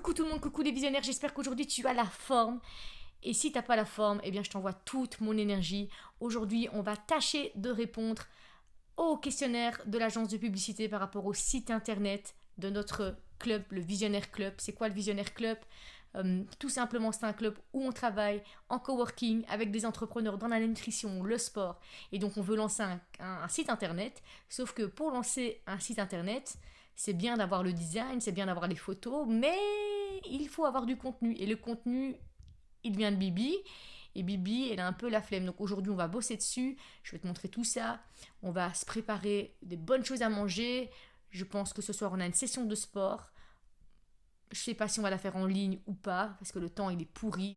Coucou tout le monde, coucou les visionnaires, j'espère qu'aujourd'hui tu as la forme. Et si tu n'as pas la forme, eh bien je t'envoie toute mon énergie. Aujourd'hui, on va tâcher de répondre au questionnaire de l'agence de publicité par rapport au site internet de notre club, le Visionnaire Club. C'est quoi le Visionnaire Club? Tout simplement, c'est un club où on travaille en coworking avec des entrepreneurs dans la nutrition, le sport. Et donc, on veut lancer un site internet. Sauf que pour lancer un site internet, c'est bien d'avoir le design, c'est bien d'avoir les photos, mais il faut avoir du contenu. Et le contenu, il vient de Bibi. Et Bibi, elle a un peu la flemme. Donc aujourd'hui, on va bosser dessus. Je vais te montrer tout ça. On va se préparer des bonnes choses à manger. Je pense que ce soir, on a une session de sport. Je ne sais pas si on va la faire en ligne ou pas, parce que le temps, il est pourri.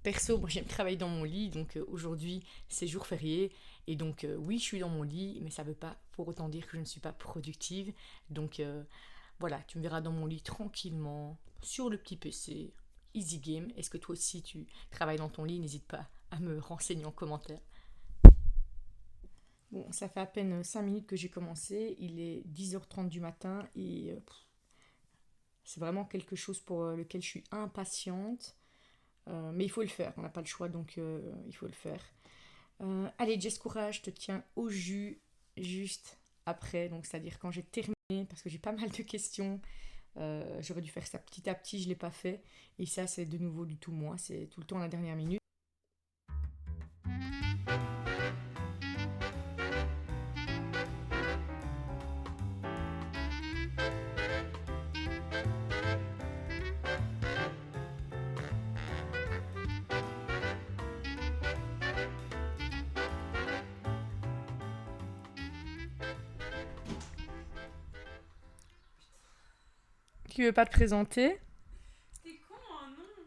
Perso, moi j'aime travailler dans mon lit, donc aujourd'hui c'est jour férié, et donc oui je suis dans mon lit, mais ça ne veut pas pour autant dire que je ne suis pas productive. Donc voilà, tu me verras dans mon lit tranquillement, sur le petit PC, easy game. Est-ce que toi aussi tu travailles dans ton lit? N'hésite pas à me renseigner en commentaire. Bon, ça fait à peine 5 minutes que j'ai commencé, il est 10h30 du matin, et c'est vraiment quelque chose pour lequel je suis impatiente. Mais il faut le faire, on n'a pas le choix, donc il faut le faire. Allez, Jess, courage, je te tiens au jus juste après, donc c'est-à-dire quand j'ai terminé, parce que j'ai pas mal de questions. J'aurais dû faire ça petit à petit, je ne l'ai pas fait. Et ça, c'est de nouveau du tout moi, c'est tout le temps à la dernière minute. Tu veux pas te présenter? T'es con, hein, non?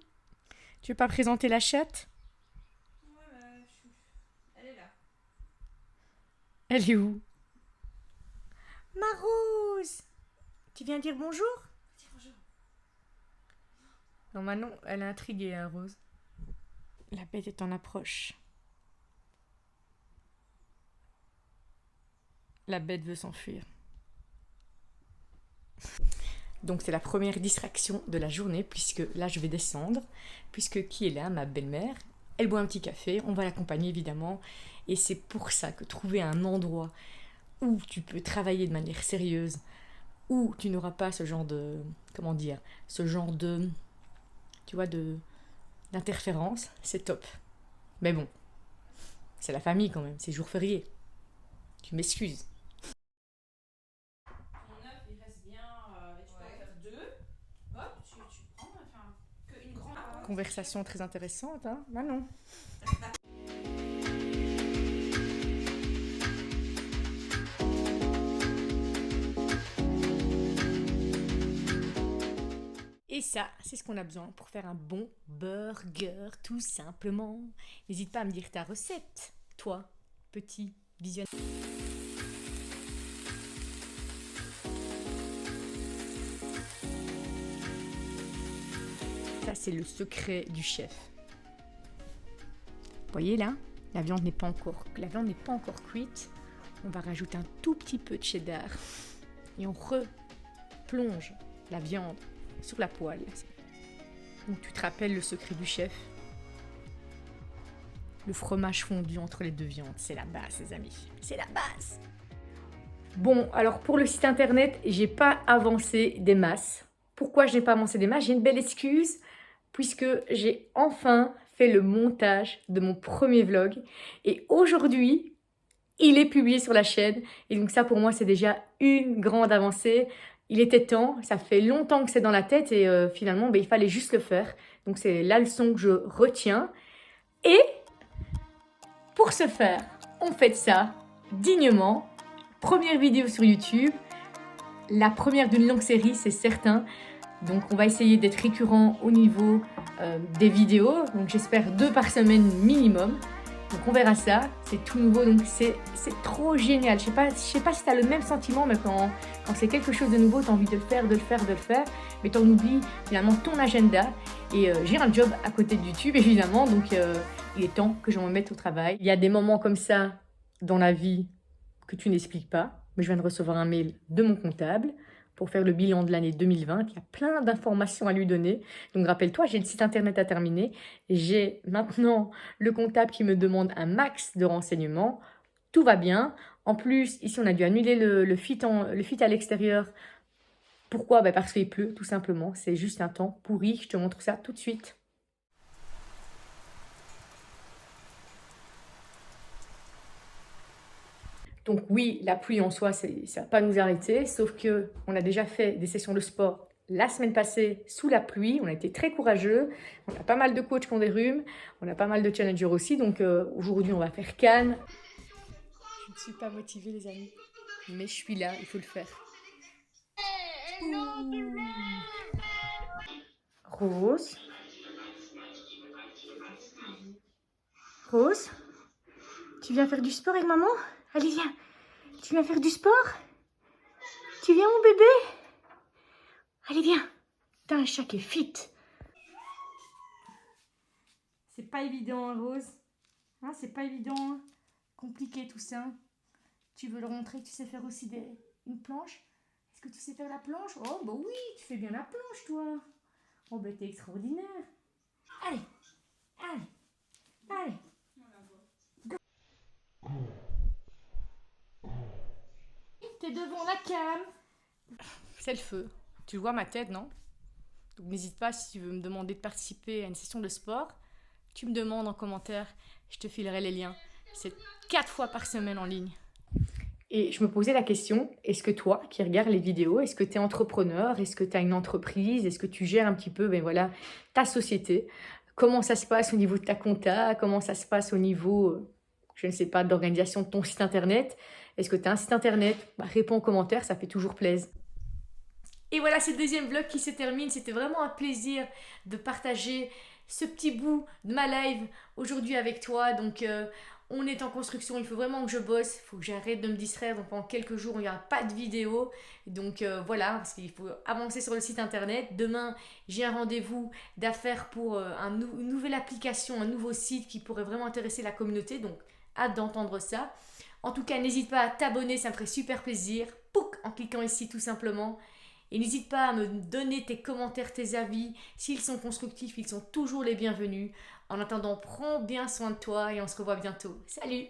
Tu veux pas présenter la chatte? Ouais, elle est là. Elle est où? Ma Rose! Tu viens dire bonjour? Dis bonjour. Non, Manon, elle est intriguée, hein, Rose. La bête est en approche. La bête veut s'enfuir. Donc c'est la première distraction de la journée, puisque là je vais descendre, puisque qui est là? Ma belle-mère. Elle boit un petit café, on va l'accompagner évidemment, et c'est pour ça que trouver un endroit où tu peux travailler de manière sérieuse, où tu n'auras pas ce genre de, comment dire, ce genre de, tu vois, d'interférence, c'est top. Mais bon, c'est la famille quand même, c'est jour férié. Tu m'excuses. Ton œuf, il reste bien. Et tu peux en faire deux. Hop, tu prends, enfin, qu'une grande. Conversation très intéressante, hein, Manon? Et ça, c'est ce qu'on a besoin pour faire un bon burger, tout simplement. N'hésite pas à me dire ta recette, toi, petit visionnaire. Ça, c'est le secret du chef. Vous voyez là, la viande n'est pas encore cuite. On va rajouter un tout petit peu de cheddar et on replonge la viande sur la poêle. Donc tu te rappelles le secret du chef? Le fromage fondu entre les deux viandes, c'est la base, les amis. C'est la base. Bon, alors pour le site internet, j'ai pas avancé des masses. Pourquoi je n'ai pas avancé des masses? J'ai une belle excuse, puisque j'ai enfin fait le montage de mon premier vlog. Et aujourd'hui, il est publié sur la chaîne. Et donc ça, pour moi, c'est déjà une grande avancée. Il était temps, ça fait longtemps que c'est dans la tête et finalement, il fallait juste le faire. Donc c'est la leçon que je retiens. Et pour ce faire, on fait ça dignement. Première vidéo sur YouTube. La première d'une longue série, c'est certain. Donc on va essayer d'être récurrent au niveau des vidéos. Donc j'espère 2 par semaine minimum. Donc on verra ça, c'est tout nouveau, donc c'est trop génial. Je sais pas si tu as le même sentiment, mais quand c'est quelque chose de nouveau, tu as envie de le faire, mais tu en oublies finalement ton agenda. Et j'ai un job à côté de YouTube, évidemment, donc il est temps que je me mette au travail. Il y a des moments comme ça dans la vie que tu n'expliques pas, mais je viens de recevoir un mail de mon comptable pour faire le bilan de l'année 2020. Il y a plein d'informations à lui donner. Donc rappelle-toi, j'ai le site internet à terminer. J'ai maintenant le comptable qui me demande un max de renseignements. Tout va bien. En plus, ici, on a dû annuler le fit à l'extérieur. Pourquoi? Parce qu'il pleut, tout simplement. C'est juste un temps pourri. Je te montre ça tout de suite. Donc oui, la pluie en soi, ça ne va pas nous arrêter, sauf qu'on a déjà fait des sessions de sport la semaine passée sous la pluie. On a été très courageux. On a pas mal de coachs qui ont des rhumes. On a pas mal de challengers aussi. Donc aujourd'hui, on va faire Cannes. Je ne suis pas motivée, les amis. Mais je suis là, il faut le faire. Rose. Rose, tu viens faire du sport avec maman? Allez, viens. Tu viens faire du sport? Tu viens, mon bébé? Allez, viens. T'as un chat qui est fit. C'est pas évident, hein, Rose. Hein, c'est pas évident. Hein. Compliqué tout ça. Tu veux le montrer que tu sais faire aussi une planche? Est-ce que tu sais faire la planche? Oh, bah oui, tu fais bien la planche, toi. Oh, bah t'es extraordinaire. Allez, allez, allez. T'es devant la cam. C'est le feu. Tu vois ma tête, non? Donc n'hésite pas si tu veux me demander de participer à une session de sport. Tu me demandes en commentaire, je te filerai les liens. C'est 4 fois par semaine en ligne. Et je me posais la question, est-ce que toi qui regardes les vidéos, est-ce que tu es entrepreneur? Est-ce que tu as une entreprise? Est-ce que tu gères un petit peu ta société? Comment ça se passe au niveau de ta compta? Comment ça se passe au niveau, je ne sais pas, d'organisation de ton site internet? Est-ce que tu as un site internet? Réponds en commentaire, ça fait toujours plaisir. Et voilà, c'est le deuxième vlog qui se termine. C'était vraiment un plaisir de partager ce petit bout de ma live aujourd'hui avec toi. Donc, on est en construction. Il faut vraiment que je bosse. Il faut que j'arrête de me distraire. Donc, pendant quelques jours, il n'y aura pas de vidéo. Donc, voilà, parce qu'il faut avancer sur le site internet. Demain, j'ai un rendez-vous d'affaires pour une nouvelle application, un nouveau site qui pourrait vraiment intéresser la communauté. Donc, hâte d'entendre ça. En tout cas, n'hésite pas à t'abonner, ça me ferait super plaisir. Pouc, en cliquant ici tout simplement. Et n'hésite pas à me donner tes commentaires, tes avis. S'ils sont constructifs, ils sont toujours les bienvenus. En attendant, prends bien soin de toi et on se revoit bientôt. Salut!